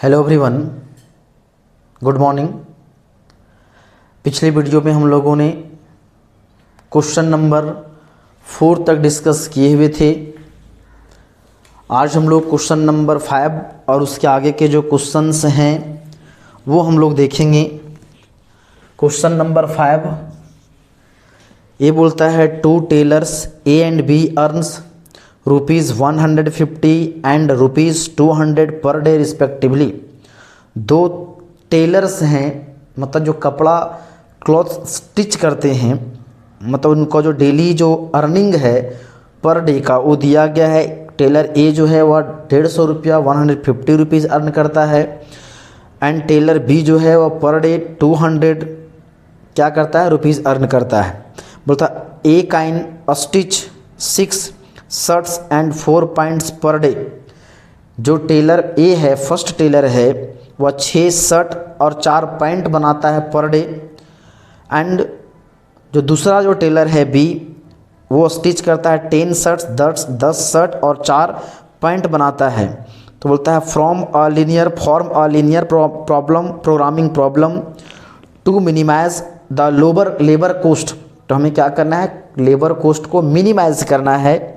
Hello everyone, good morning. पिछले video में हम लोगों ने क्वेश्चन नंबर 4 तक डिस्कस किए हुए थे। आज हम लोग क्वेश्चन नंबर 5 और उसके आगे के जो क्वेश्चंस हैं वो हम लोग देखेंगे। क्वेश्चन नंबर 5 ये बोलता है two tailors A and B earns ₹150 and ₹200 per day respectively. दो टेलर्स हैं, मतलब जो कपड़ा क्लॉथ स्टिच करते हैं, मतलब उनका जो डेली जो अर्निंग है पर डे का वो दिया गया है। टेलर ए जो है वह ₹150 ₹150 अर्न करता है एंड टेलर बी जो है वह पर डे 200 क्या करता है, रुपीज़ अर्न करता है। बोलता A can stitch 6 shirts and 4 pants per day. जो टेलर ए है, फर्स्ट टेलर है, वह 6 शर्ट और 4 पैंट बनाता है पर डे। एंड जो दूसरा जो टेलर है बी, वो स्टिच करता है 10 शर्ट्स 10 शर्ट और 4 पैंट बनाता है। तो बोलता है form a linear programming problem to minimize the labour cost. तो हमें क्या करना है, लेबर कोस्ट को मिनिमाइज करना है।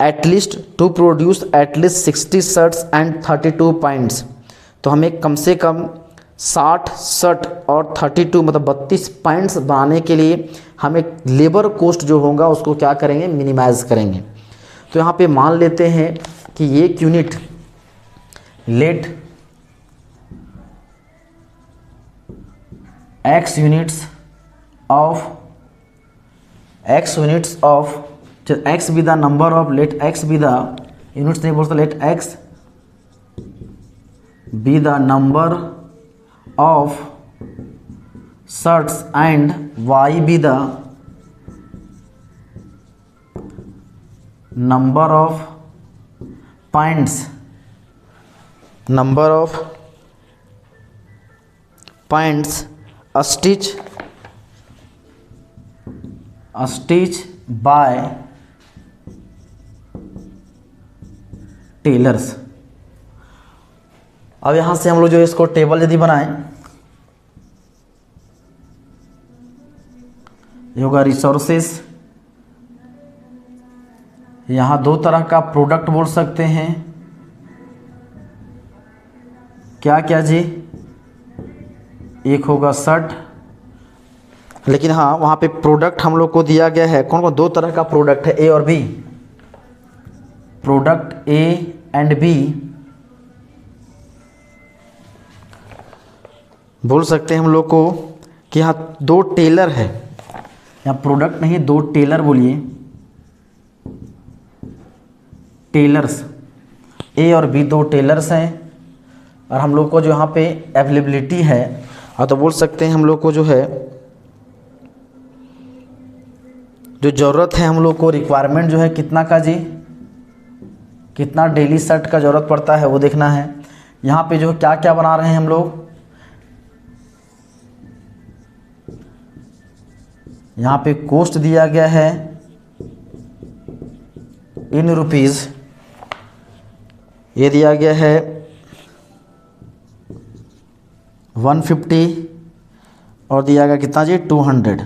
At least to produce at least 60 shirts and 32 pants. तो हमें कम से कम 60 शर्ट और 32 मतलब 32 पैंट्स बनाने के लिए हमें लेबर कोस्ट जो होगा उसको क्या करेंगे, मिनिमाइज करेंगे। तो यहाँ पे मान लेते हैं कि एक unit let x units of x be the number of, let x be the units नहीं बोलता, let x be the number of shirts and y be the number of pants stitch by tailors. अब यहां से हम लोग जो इसको table यदि बनाएं, ये होगा रिसोर्सेस। यहां दो तरह का प्रोडक्ट बोल सकते हैं, क्या क्या जी, एक होगा शर्ट, लेकिन हाँ वहाँ पे प्रोडक्ट हम लोग को दिया गया है कौन कौन, दो तरह का प्रोडक्ट है, ए और B. Product A and B बोल सकते हैं हम लोग को कि यहाँ दो टेलर है, यहाँ प्रोडक्ट नहीं दो टेलर बोलिए, टेलर्स ए और बी दो टेलर्स हैं। और हम लोग को जो यहाँ पे अवेलेबिलिटी है, और तो बोल सकते हैं हम लोग को जो है जो ज़रूरत है, हम लोग को रिक्वायरमेंट जो है कितना का जी, कितना डेली शर्ट का ज़रूरत पड़ता है वो देखना है। यहाँ पे जो क्या क्या बना रहे हैं हम लोग, यहाँ पे कॉस्ट दिया गया है इन रुपीज़, ये दिया गया है 150 और दिया गया कितना जी, 200।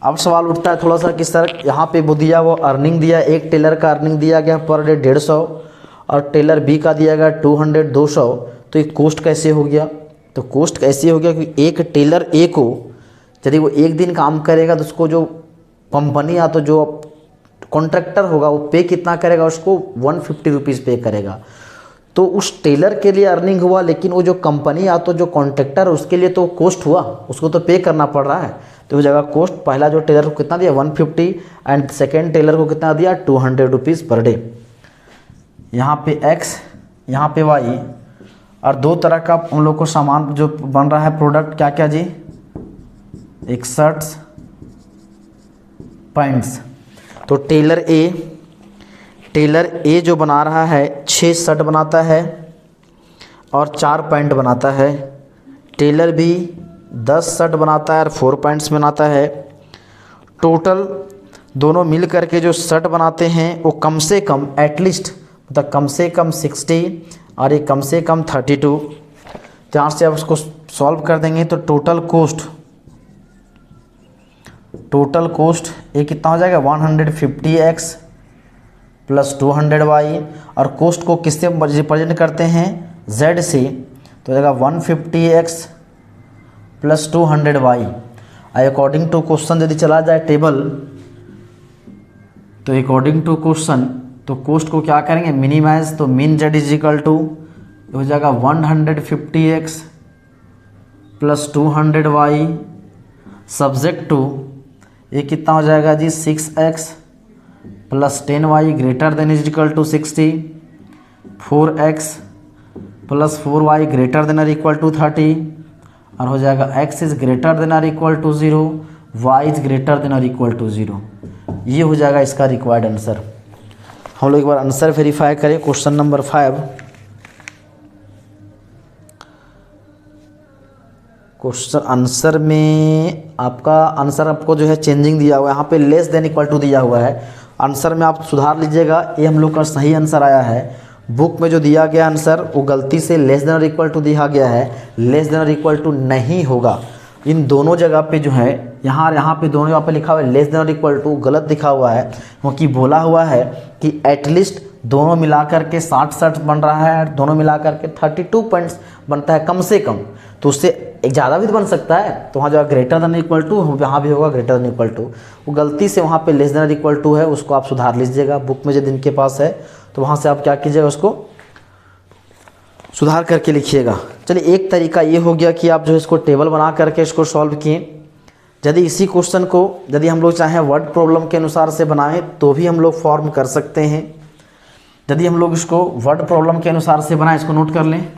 अब सवाल उठता है थोड़ा सा कि सर यहाँ पे वो दिया, वो अर्निंग दिया, एक टेलर का अर्निंग दिया गया पर डे 150 और टेलर बी का दिया गया 200 200, तो ये कॉस्ट कैसे हो गया। तो कॉस्ट कैसे हो गया कि एक टेलर ए को यदि वो एक दिन काम करेगा तो उसको जो कंपनी या तो जो कॉन्ट्रैक्टर होगा वो पे कितना करेगा, उसको 150 रुपीज़ पे करेगा। तो उस टेलर के लिए अर्निंग हुआ, लेकिन वो जो कंपनी या तो जो कॉन्ट्रैक्टर उसके लिए तो कॉस्ट हुआ, उसको तो पे करना पड़ रहा है। तो वो जगह कॉस्ट पहला जो टेलर को कितना दिया 150 एंड सेकेंड टेलर को कितना दिया 200 रुपीज़ पर डे। यहाँ पे x, यहाँ पे y, और दो तरह का उन लोग को सामान जो बन रहा है प्रोडक्ट, क्या क्या जी, एक शर्ट्स पैंट्स। तो टेलर ए जो बना रहा है 6 शर्ट बनाता है और 4 पैंट बनाता है। टेलर बी 10 शर्ट बनाता है और 4 पैंट्स बनाता है। टोटल दोनों मिल करके जो शर्ट बनाते हैं वो कम से कम एटलीस्ट मतलब कम से कम 60 और ये कम से कम 32। तो यहाँ से आप उसको सॉल्व कर देंगे तो टोटल कोस्ट ये कितना हो जाएगा 150x प्लस 200y, और कोस्ट को किससे रिप्रेजेंट करते हैं z से, तो हो जाएगा 150x plus 200y। According to question यदि चला जाए टेबल, तो अकॉर्डिंग टू क्वेश्चन तो कोस्ट को क्या करेंगे मिनिमाइज, तो मिन z इज इक्वल टू हो जाएगा 150x plus 200y subject to ये कितना हो जाएगा जी 6x plus 10y greater than is equal to 60, 4x plus 4y greater than और इक्वल टू 30, और हो जाएगा x इज ग्रेटर देन और equal to 0, y is greater than और इक्वल टू 0। ये हो जाएगा इसका रिक्वायर्ड आंसर। हम लोग एक बार आंसर वेरीफाई करें क्वेश्चन नंबर 5। क्वेश्चन आंसर में आपका आंसर आपको जो है चेंजिंग दिया हुआ है, यहाँ पे लेस देन इक्वल टू दिया हुआ है। आंसर में आप सुधार लीजिएगा, ये हम लोग का सही आंसर आया है। बुक में जो दिया गया आंसर वो गलती से लेस देन और इक्वल टू दिया गया है, लेस देन और इक्वल टू नहीं होगा। इन दोनों जगह पे जो है यहाँ पे दोनों जगह पे लिखा हुआ है लेस देन और इक्वल टू, गलत लिखा हुआ है, क्योंकि बोला हुआ है कि एटलीस्ट दोनों मिलाकर के 60 बन रहा है, और दोनों मिलाकर के 32 पॉइंट्स बनता है कम से कम, तो उससे एक ज़्यादा भी तो बन सकता है। तो वहाँ जो ग्रेटर देन इक्वल टू यहाँ भी होगा ग्रेटर देन इक्वल टू, वो गलती से वहाँ पे लेस देन इक्वल टू है, उसको आप सुधार लीजिएगा। बुक में जो दिन के पास है तो वहाँ से आप क्या कीजिएगा उसको सुधार करके लिखिएगा। चलिए एक तरीका ये हो गया कि आप जो इसको टेबल बना करके इसको सॉल्व किए। यदि इसी क्वेश्चन को यदि हम लोग चाहें वर्ड प्रॉब्लम के अनुसार से बनाएं तो भी हम लोग फॉर्म कर सकते हैं। यदि हम लोग इसको वर्ड प्रॉब्लम के अनुसार से बनाएं, इसको नोट कर लें,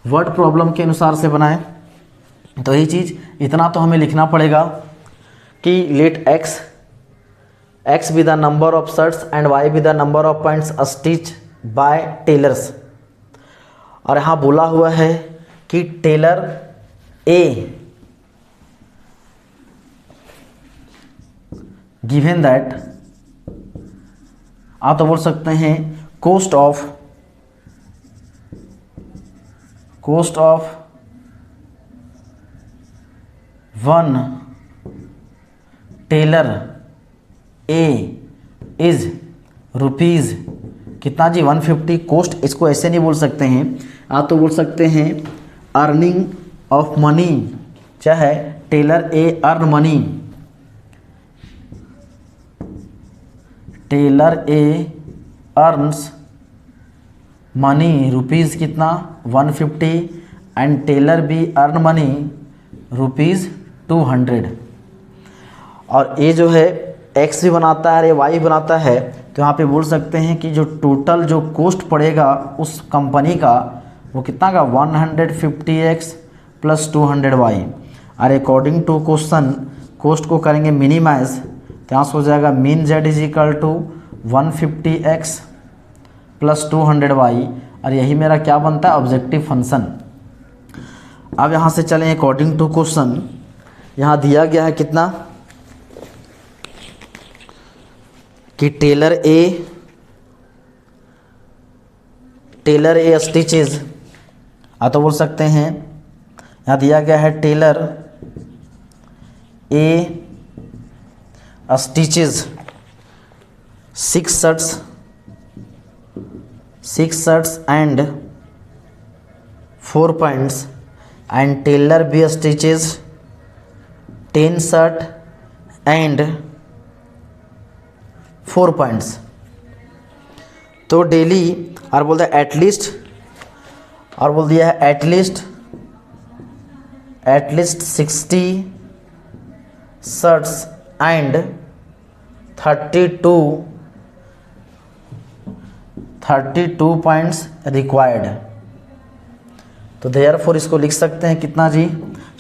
वर्ड प्रॉब्लम के अनुसार से बनाएं तो यही चीज़ इतना तो हमें लिखना पड़ेगा कि let x be the number of shirts and y be the number of points stitch by tailors. और यहाँ बोला हुआ है कि टेलर A गिवन दैट, आप तो बोल सकते हैं cost of one tailor A is rupees कितना जी 150। कोस्ट इसको ऐसे नहीं बोल सकते हैं, आप तो बोल सकते हैं अर्निंग ऑफ मनी, चाहे tailor A earn money, tailor A earns money rupees कितना 150 and tailor B earn money rupees 200। और ये जो है x भी बनाता है, ये y बनाता है, तो यहाँ पे बोल सकते हैं कि जो टोटल जो कॉस्ट पड़ेगा उस कंपनी का वो कितना का 150x प्लस 200y। और अकॉर्डिंग टू क्वेश्चन कॉस्ट को करेंगे मिनिमाइज, तो यहाँ से हो जाएगा mean z is equal to 150x plus 200y, और यही मेरा क्या बनता है ऑब्जेक्टिव फंक्शन। अब यहाँ से चलें अकॉर्डिंग टू क्वेश्चन, यहाँ दिया गया है कितना कि टेलर ए स्टिचेज, आप तो बोल सकते हैं यहाँ दिया गया है tailor A stitches 6 shirts and 4 points and tailor B stitches 10 shirt and 4 points. तो डेली और बोलता है एटलीस्ट, और बोल दिया है at least 60 shirts and 32 points required. तो देयरफॉर इसको लिख सकते हैं कितना जी,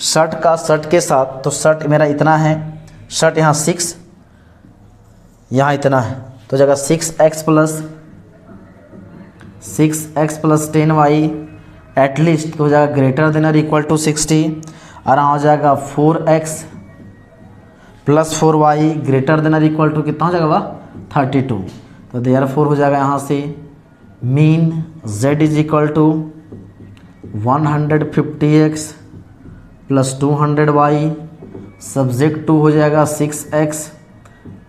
शर्ट के साथ, तो शर्ट मेरा इतना है, शर्ट यहाँ 6 यहाँ इतना है, तो जगह 6x प्लस 10y एटलीस्ट हो जाएगा ग्रेटर देन और इक्वल टू 60, और यहाँ हो जाएगा 4x plus 4y greater than और इक्वल टू कितना हो जाएगा वह 32। तो देयरफॉर हो जाएगा यहाँ से mean z is equal to 150x plus 200y, subject to हो जाएगा 6x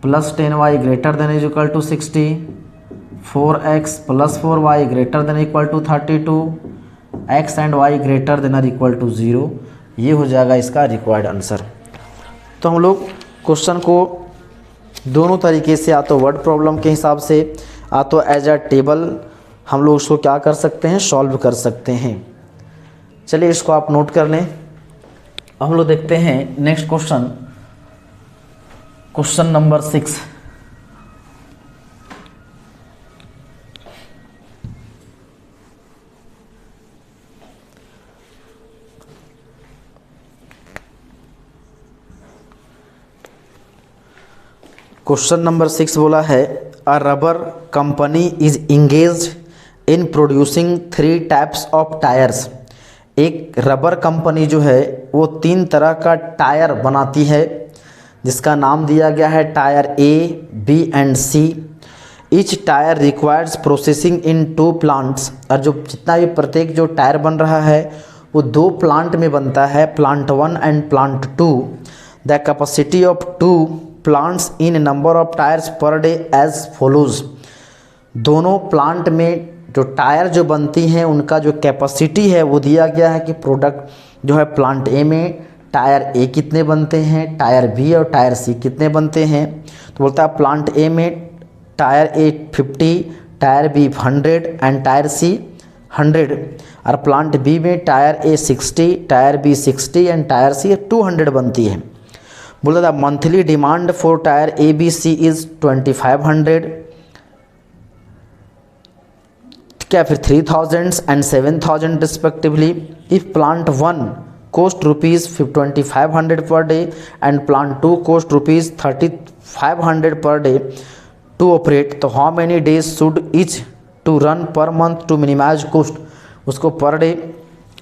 plus 10y greater than is equal to 60, 4x plus 4y greater than equal to 32, x and y greater than or equal to 0। ये हो जाएगा इसका required answer. तो हम लोग question को दोनों तरीके से, या तो वर्ड प्रॉब्लम के हिसाब से, या तो एज अ टेबल हम लोग उसको क्या कर सकते हैं, सॉल्व कर सकते हैं। चलिए इसको आप नोट कर लें। हम लोग देखते हैं next question, question number 6। Question number 6 बोला है, अ rubber company is engaged in producing 3 types of tyres. एक रबर कंपनी जो है वो 3 तरह का टायर बनाती है, जिसका नाम दिया गया है tyre A, B and C. Each tyre requires processing in 2 plants. और जो जितना भी प्रत्येक जो टायर बन रहा है वो 2 प्लांट में बनता है, plant 1 and plant 2। The capacity of 2 plants in number of tyres per day as follows. दोनों प्लांट में जो टायर जो बनती हैं उनका जो कैपेसिटी है वो दिया गया है कि प्रोडक्ट जो है प्लांट ए में टायर ए कितने बनते हैं, टायर बी और टायर सी कितने बनते हैं। तो बोलता है प्लांट ए में tyre A 50, tyre B 100 and tyre C 100। और प्लांट बी में tyre A 60, tyre B 60 and tyre C 200 बनती है। बोलता था monthly demand for tyre A B C is 2500, क्या फिर 3000 and 7000 respectively. If plant 1 cost rupees 2500 per day and plant 2 cost rupees 3500 per day to operate, तो how many days should each to run per month to minimize cost। उसको per day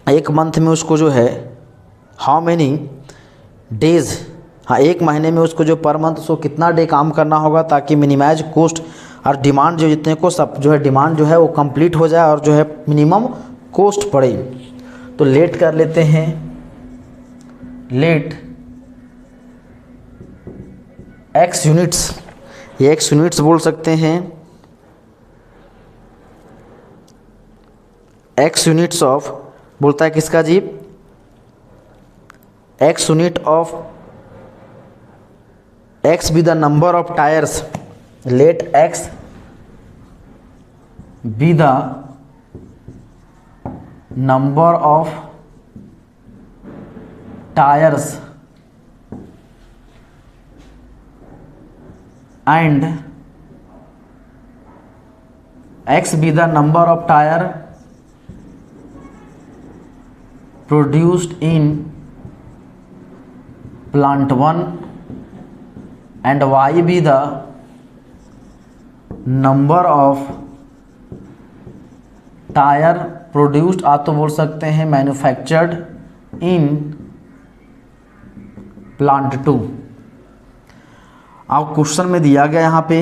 एक month में उसको जो है how many days, हाँ एक महीने में उसको जो पर मंथ उसको कितना डे काम करना होगा ताकि मिनिमाइज कोस्ट और डिमांड जो जितने को सब जो है डिमांड जो है वो कंप्लीट हो जाए और जो है मिनिमम कोस्ट पड़े। तो लेट कर लेते हैं, लेट एक्स यूनिट्स, ये एक्स यूनिट्स बोल सकते हैं, एक्स यूनिट्स ऑफ बोलता है किसका जी, X unit of X be the number of tyres, let X be the number of tyres and x be the number of tire produced in plant 1 and y be the number of tire produced, आप तो बोल सकते हैं manufactured in plant 2। अब question में दिया गया यहाँ पे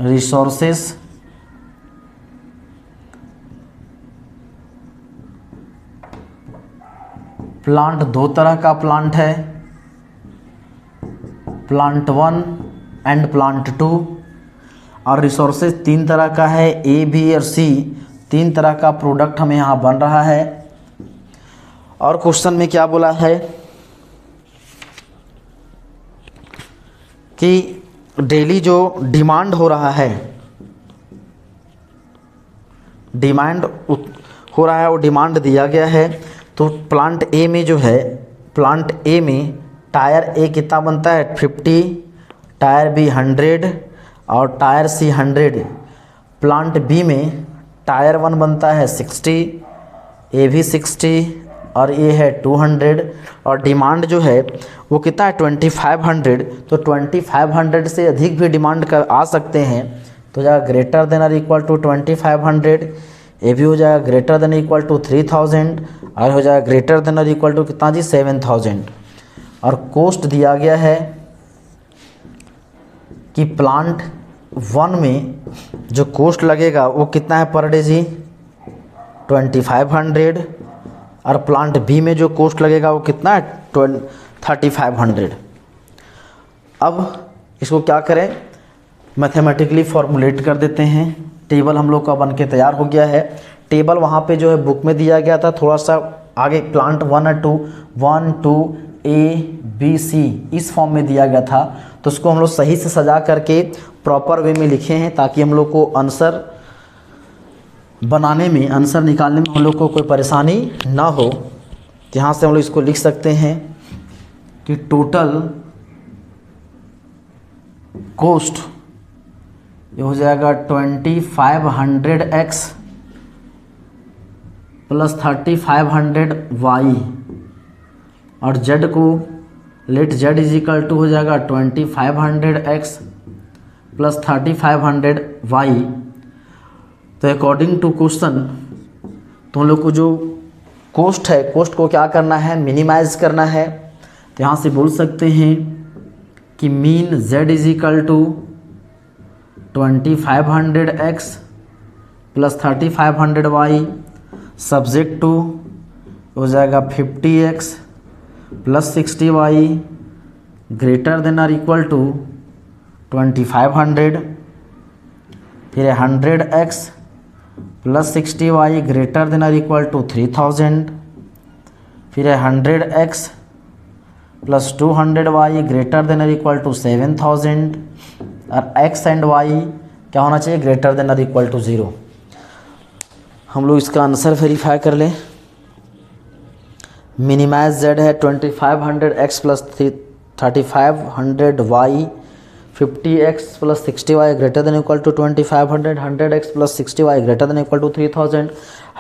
रिसोर्सेस प्लांट 2 तरह का प्लांट है, प्लांट 1 एंड प्लांट 2, और रिसोर्सेज 3 तरह का है, ए बी और सी 3 तरह का प्रोडक्ट हमें यहाँ बन रहा है। और क्वेश्चन में क्या बोला है कि डेली जो डिमांड हो रहा है, डिमांड हो रहा है वो डिमांड दिया गया है। तो प्लांट ए में जो है, प्लांट ए में टायर ए कितना बनता है 50, टायर बी 100 और टायर सी 100। प्लांट बी में टायर 1 बनता है 60, ए भी 60 और ये है 200, और डिमांड जो है वो कितना है 2500। तो 2500 से अधिक भी डिमांड कर आ सकते हैं, तो जाएगा ग्रेटर देन और इक्वल टू 2500। ये भी हो जाएगा ग्रेटर देन इक्वल टू 3000 और हो जाएगा ग्रेटर देन और इक्वल टू कितना जी 7000। और कोस्ट दिया गया है कि प्लांट वन में जो कॉस्ट लगेगा वो कितना है पर डे जी, 2500। और प्लांट बी में जो कॉस्ट लगेगा वो कितना है, 3500। अब इसको क्या करें, मैथमेटिकली फॉर्मुलेट कर देते हैं। टेबल हम लोग का बन के तैयार हो गया है। टेबल वहाँ पे जो है बुक में दिया गया था, थोड़ा सा आगे प्लांट 1 और 2, 1 2 A B C इस फॉर्म में दिया गया था। तो उसको हम लोग सही से सजा करके प्रॉपर वे में लिखे हैं ताकि हम लोग को आंसर बनाने में, आंसर निकालने में हम लोग को कोई परेशानी ना हो। तो यहाँ से हम लोग इसको लिख सकते हैं कि टोटल कॉस्ट ये हो जाएगा 2500x प्लस 3500y, और z को let z is equal to हो जाएगा 2500x प्लस 3500y। तो अकॉर्डिंग टू क्वेश्चन तो हम लोग को जो कॉस्ट है, कॉस्ट को क्या करना है, मिनिमाइज करना है। तो यहाँ से बोल सकते हैं कि mean z is equal to 2500x plus 3500y subject to हो जाएगा 50x plus 60y greater than और इक्वल टू 2500, फिर 100x plus 60y greater than और इक्वल टू 3000, फिर 100x plus 200y greater than और इक्वल टू 7000, और x and y क्या होना चाहिए, ग्रेटर देन और इक्वल टू 0। हम लोग इसका आंसर वेरीफाई कर लें। मिनिमाइज z है 2500x plus 3500y, 50x plus 60y greater than equal to 2500, 100x plus 60y greater than equal to 3000,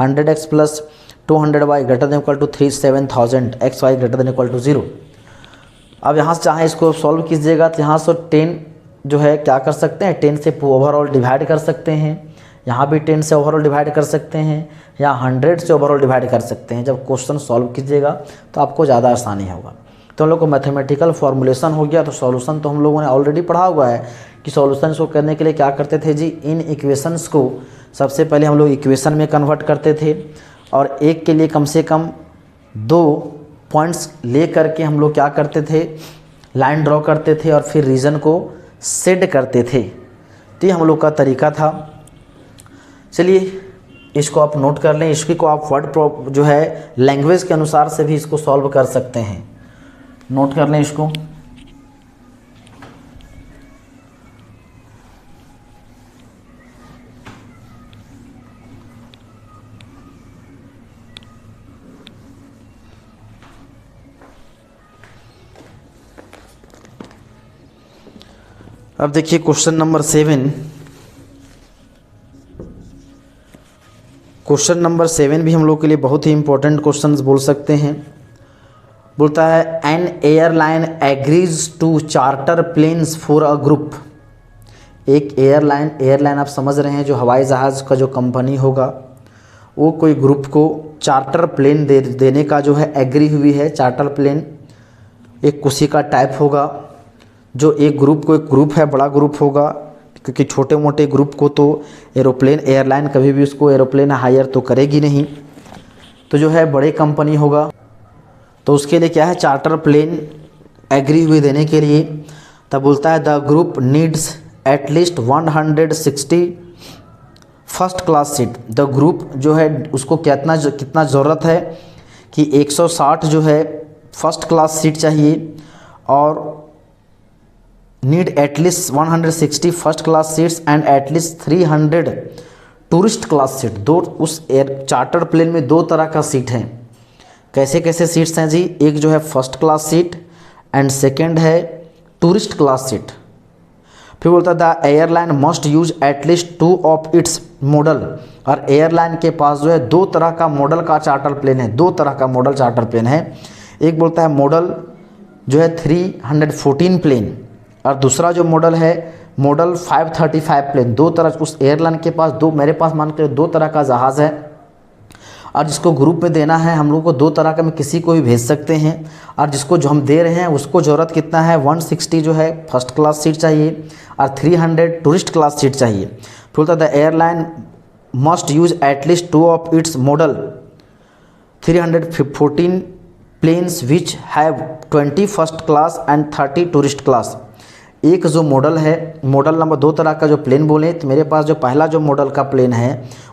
100x plus 200y greater than equal to 7000, xy greater than equal to 0। अब यहाँ से चाहे इसको solve कीजिएगा तो यहाँ से 10 जो है क्या कर सकते हैं, 10 से ओवरऑल डिवाइड कर सकते हैं, यहाँ भी 10 से ओवरऑल डिवाइड कर सकते हैं, या 100 से ओवरऑल डिवाइड कर सकते हैं। जब क्वेश्चन सॉल्व कीजिएगा तो आपको ज़्यादा आसानी होगा। तो हम लोग को मैथमेटिकल फॉर्मुलेशन हो गया। तो सॉल्यूशन तो हम लोगों ने ऑलरेडी पढ़ा हुआ है कि सॉल्यूशन को करने के लिए क्या करते थे जी, इन इक्वेशंस को सबसे पहले हम लोग इक्वेशन में कन्वर्ट करते थे, और एक के लिए कम से कम 2 पॉइंट्स ले करके हम लोग क्या करते थे, लाइन ड्रॉ करते थे और फिर रीजन को सेट करते थे। तो ये हम लोग का तरीका था। चलिए इसको आप नोट कर लें। इसकी को आप वर्ड जो है लैंग्वेज के अनुसार से भी इसको सॉल्व कर सकते हैं। नोट कर लें इसको। अब देखिए क्वेश्चन नंबर 7। क्वेश्चन नंबर 7 भी हम लोग के लिए बहुत ही इंपॉर्टेंट क्वेश्चन बोल सकते हैं। बोलता है an airline agrees to charter planes for a group. एक एयरलाइन आप समझ रहे हैं, जो हवाई जहाज़ का जो कंपनी होगा वो कोई ग्रुप को चार्टर प्लेन देने का जो है एग्री हुई है। चार्टर प्लेन एक कुर्सी का टाइप होगा, जो एक ग्रुप है, बड़ा ग्रुप होगा, क्योंकि छोटे मोटे ग्रुप को तो एयरलाइन कभी भी उसको एरोप्लेन हायर तो करेगी नहीं। तो जो है बड़े कंपनी होगा, तो उसके लिए क्या है, चार्टर प्लेन एग्री हुई देने के लिए। तब बोलता है the group needs at least 160 first class seat. The group जो है उसको कितना ज़रूरत है कि 160 जो है फर्स्ट क्लास सीट चाहिए, और need at least 160 first class seats and at least 300 tourist class seat. दो उस चार्टर प्लेन में 2 तरह का सीट है। कैसे कैसे सीट्स हैं जी, एक जो है first class seat and second है टूरिस्ट क्लास सीट। फिर बोलता है the airline must use at least 2 of its model. और एयरलाइन के पास जो है 2 तरह का मॉडल का चार्टर प्लेन है, 2 तरह का मॉडल चार्टर प्लेन है। एक बोलता है मॉडल जो है 314 प्लेन, और दूसरा जो मॉडल है मॉडल 535 प्लेन। 2 तरह उस एयरलाइन के पास मेरे पास मान के 2 तरह का जहाज़ है, और जिसको ग्रुप में देना है हम लोग को दो तरह का में किसी को भी भेज सकते हैं। और जिसको जो हम दे रहे हैं उसको ज़रूरत कितना है 160 जो है फर्स्ट क्लास सीट चाहिए और 300 टूरिस्ट क्लास सीट चाहिए। फिर the airline must use at least 2 of its model 314 planes which have 20 first class and 30 tourist class. एक जो मॉडल है, मॉडल नंबर 2 तरह का जो प्लेन बोले तो मेरे पास जो पहला जो मॉडल का प्लेन है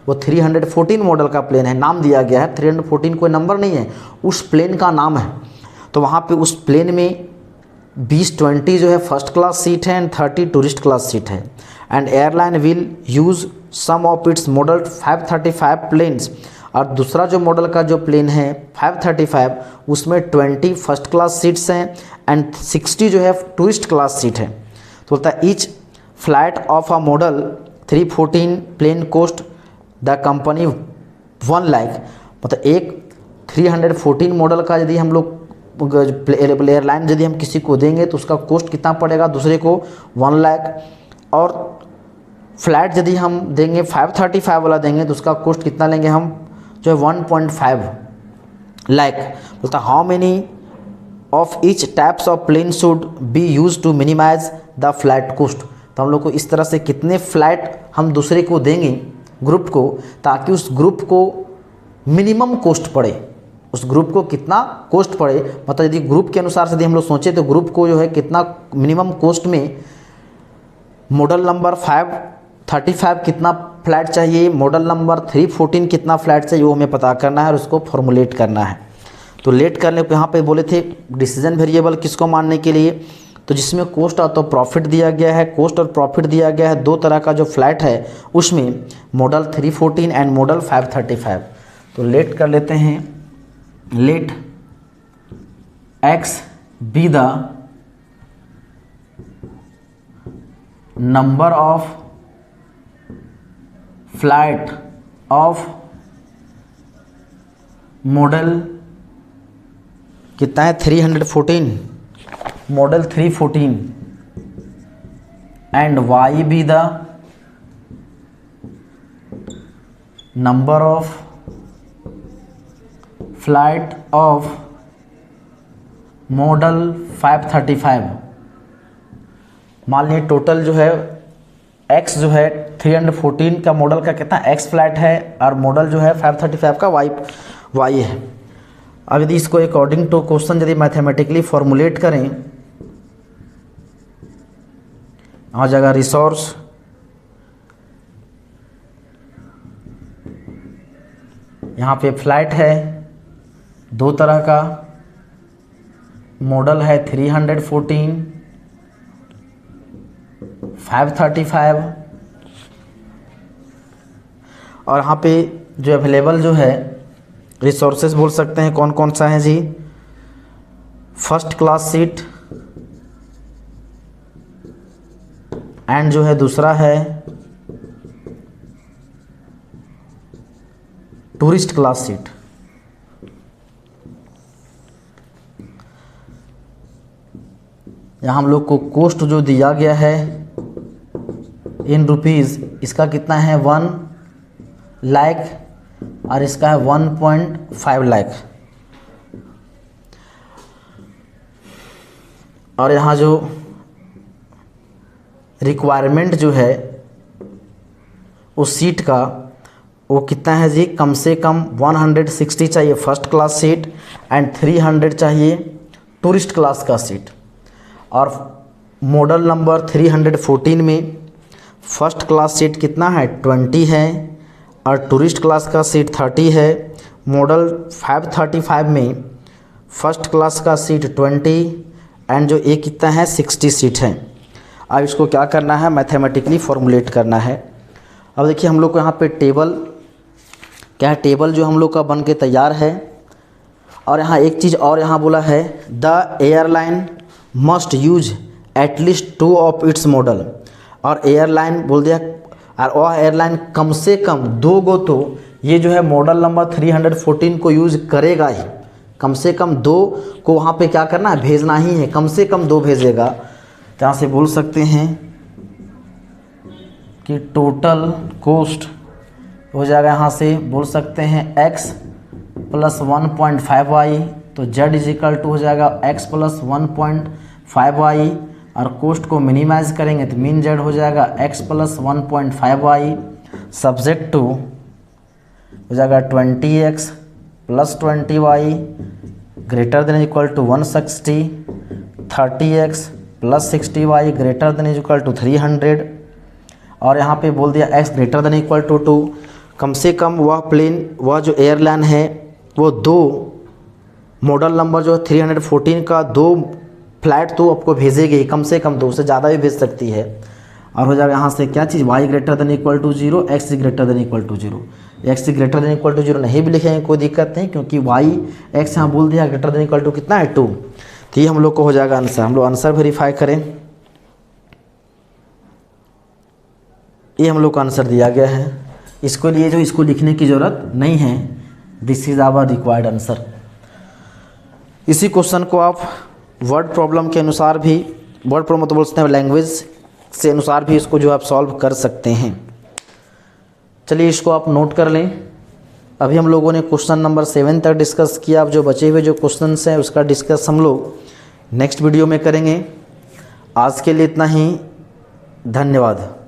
वो 314 मॉडल का प्लेन है, नाम दिया गया है 314 कोई नंबर नहीं है, उस प्लेन का नाम है। तो वहाँ पे उस प्लेन में 20 जो है फर्स्ट क्लास सीट है एंड 30 टूरिस्ट क्लास सीट है। And airline will use some of its model 535 planes, और दूसरा जो मॉडल का जो प्लेन है 535 उसमें 20 फर्स्ट क्लास सीट्स हैं एंड 60 जो है टूरिस्ट क्लास सीट है। तो बोलता है each flight of a model 314 plane cost the company 1 lakh. मतलब एक 314 मॉडल का यदि हम लोग एयरलाइन यदि हम किसी को देंगे तो उसका कॉस्ट कितना पड़ेगा, दूसरे को 1 लाख। और फ्लाइट यदि हम देंगे 535 वाला देंगे तो उसका कॉस्ट कितना लेंगे हम, जो है 1.5 लाख। बोलता how many of each types of plane should be use to minimize the flight cost. तो हम लोग को इस तरह से कितने फ्लाइट हम दूसरे को देंगे ग्रुप को, ताकि उस ग्रुप को मिनिमम कॉस्ट पड़े, उस ग्रुप को कितना कॉस्ट पड़े। मतलब यदि ग्रुप के अनुसार से यदि हम लोग सोचें तो ग्रुप को जो है कितना मिनिमम कॉस्ट में मॉडल नंबर 535 कितना फ्लाइट चाहिए, मॉडल नंबर 314 कितना फ्लाइट चाहिए, वो हमें पता करना है और उसको फॉर्मुलेट करना है। तो लेट करने को यहाँ पे बोले थे डिसीजन वेरिएबल किसको मानने के लिए, तो जिसमें कॉस्ट और तो प्रॉफिट दिया गया है, कॉस्ट और प्रॉफिट दिया गया है 2 तरह का जो फ्लाइट है उसमें मॉडल 314 एंड मॉडल 535। तो लेट कर लेते हैं, let x be the number of flight of model कितना है 314, model 314 and y be the number of flight of model 535। मान लीजिए टोटल जो है x जो है 314 का मॉडल का कितना x फ्लाइट है और मॉडल जो है 535 का y है। अब यदि इसको अकॉर्डिंग टू क्वेश्चन यदि मैथमेटिकली फॉर्मुलेट करें, आ जाएगा रिसोर्स यहाँ पे फ्लाइट है 2 तरह का, मॉडल है 314 535 और यहाँ पे जो अवेलेबल जो है रिसोर्सेज बोल सकते हैं कौन कौन सा है जी, फर्स्ट क्लास सीट एंड जो है दूसरा है टूरिस्ट क्लास सीट। यहाँ हम लोग को कॉस्ट जो दिया गया है इन रुपीज़, इसका कितना है 1 लाख और इसका है 1.5 लाख। और यहाँ जो रिक्वायरमेंट जो है उस सीट का वो कितना है जी, कम से कम 160 चाहिए फर्स्ट क्लास सीट एंड 300 चाहिए टूरिस्ट क्लास का सीट। और मॉडल नंबर 314 में फर्स्ट क्लास सीट कितना है 20 है और टूरिस्ट क्लास का सीट 30 है। मॉडल 535 में फर्स्ट क्लास का सीट 20 एंड जो एक कितना है 60 सीट है। अब इसको क्या करना है, मैथमेटिकली फॉर्मुलेट करना है। अब देखिए हम लोग को यहाँ पे टेबल क्या है, टेबल जो हम लोग का बन के तैयार है। और यहाँ एक चीज़ और यहाँ बोला है the airline must use at least 2 of its model. और एयरलाइन बोल दिया और वह एयरलाइन कम से कम 2 गो तो ये जो है मॉडल नंबर 314 को यूज़ करेगा ही, कम से कम 2 को वहाँ पे क्या करना है, भेजना ही है, कम से कम 2 भेजेगा। तो यहाँ से बोल सकते हैं कि टोटल कॉस्ट हो जाएगा, यहाँ से बोल सकते हैं x प्लस 1.5y, तो z इज इक्वल टू हो जाएगा x प्लस 1.5y, और कोस्ट को मिनिमाइज करेंगे तो मीन z हो जाएगा x plus 1.5y, subject to हो जाएगा 20x plus 20y greater than equal to 160, 30x plus 60y greater than equal to 300, और यहाँ पे बोल दिया x greater than equal to 2। कम से कम वह प्लेन, वह जो एयरलाइन है वो दो मॉडल नंबर जो 314 का दो फ्लाइट तो आपको भेजेगी, कम से कम 2 से ज़्यादा भी भेज सकती है। और हो जाएगा यहाँ से क्या चीज़, y greater than equal to 0, x greater than equal to 0। x greater than equal to 0 नहीं भी लिखेंगे कोई दिक्कत नहीं, क्योंकि y x यहाँ बोल दिया ग्रेटर देन इक्वल टू कितना है 2, तो ये हम लोग को हो जाएगा आंसर। हम लोग आंसर वेरीफाई करें, ये हम लोग का आंसर दिया गया है। इसको लिए जो इसको लिखने की ज़रूरत नहीं है, this is our required answer. इसी क्वेश्चन को आप वर्ड प्रॉब्लम के अनुसार भी, वर्ड प्रॉब्लम तो बोलते हैं लैंग्वेज से अनुसार भी इसको जो आप सॉल्व कर सकते हैं। चलिए इसको आप नोट कर लें। अभी हम लोगों ने क्वेश्चन नंबर 7 तक डिस्कस किया। अब जो बचे हुए जो क्वेश्चंस हैं उसका डिस्कस हम लोग नेक्स्ट वीडियो में करेंगे। आज के लिए इतना ही, धन्यवाद।